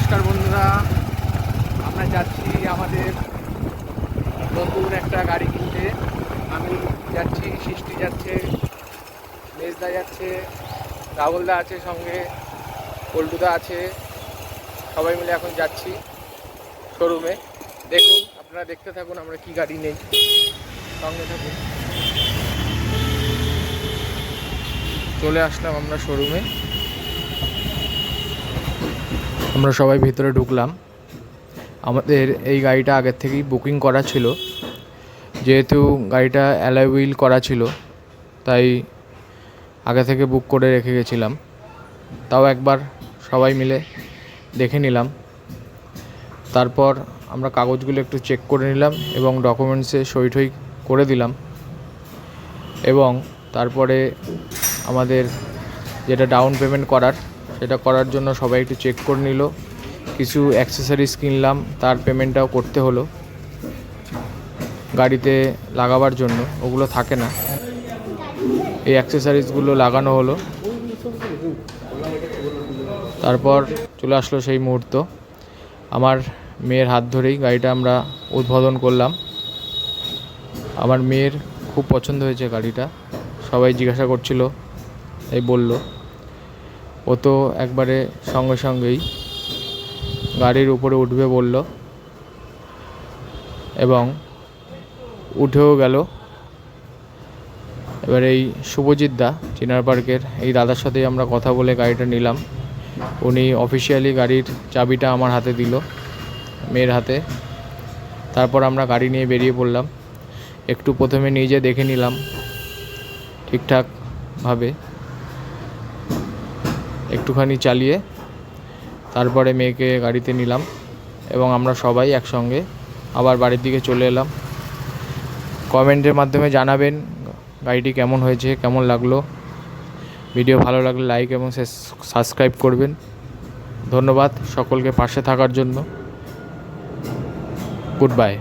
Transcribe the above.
নমস্কার বন্ধুরা, আমরা যাচ্ছি আমাদের নতুন একটা গাড়ি কিনতে। আমি যাচ্ছি, সৃষ্টি যাচ্ছে, মেজদা যাচ্ছে, রাহুলদা আছে সঙ্গে, পল্টুদা আছে, সবাই মিলে এখন যাচ্ছি শোরুমে। দেখুন, আপনারা দেখতে থাকুন আমরা কি গাড়ি নেই, সঙ্গে থাকুন। চলে আসলাম আমরা শোরুমে, আমরা সবাই ভিতরে ঢুকলাম। আমাদের এই গাড়িটা আগের থেকেই বুকিং করা ছিল, যেহেতু গাড়িটা অ্যালয় হুইল করা ছিল তাই আগে থেকে বুক করে রেখে গেছিলাম। তাও একবার সবাই মিলে দেখে নিলাম, তারপর আমরা কাগজগুলো একটু চেক করে নিলাম এবং ডকুমেন্টসে সই টই করে দিলাম। এবং তারপরে আমাদের যেটা ডাউন পেমেন্ট করার, সেটা করার জন্য সবাই একটু চেক করে নিল। কিছু অ্যাক্সেসরিজ কিনলাম, তার পেমেন্টটাও করতে হলো গাড়িতে লাগাবার জন্য, ওগুলো থাকে না, এই অ্যাক্সেসরিজগুলো লাগানো হলো। তারপর চলে আসলো সেই মুহূর্ত, আমার মেয়ের হাত ধরেই গাড়িটা আমরা উদ্বোধন করলাম। আমার মেয়ের খুব পছন্দ হয়েছে গাড়িটা, সবাই জিজ্ঞাসা করছিল, এই বলল। ও তো একবারে সঙ্গে সঙ্গেই গাড়ির উপরে উঠবে বলল এবং উঠেও গেল। এবার এই শুভজিৎ দা, চিনার পার্কের এই দাদার সাথেই আমরা কথা বলে গাড়িটা নিলাম। উনি অফিসিয়ালি গাড়ির চাবিটা আমার হাতে দিল, মেয়ের হাতে। তারপর আমরা গাড়ি নিয়ে বেরিয়ে পড়লাম। একটু প্রথমে নিজে দেখে নিলাম ঠিকঠাকভাবে, একটুখানি চালিয়ে তারপরে মেয়েকে গাড়িতে নিলাম এবং আমরা সবাই একসঙ্গে আবার বাড়ির দিকে চলে এলাম। কমেন্টের মাধ্যমে জানাবেন গাড়িটি কেমন হয়েছে, কেমন লাগলো। ভিডিও ভালো লাগলে লাইক এবং সাবস্ক্রাইব করবেন। ধন্যবাদ সকলকে পাশে থাকার জন্য। Good bye.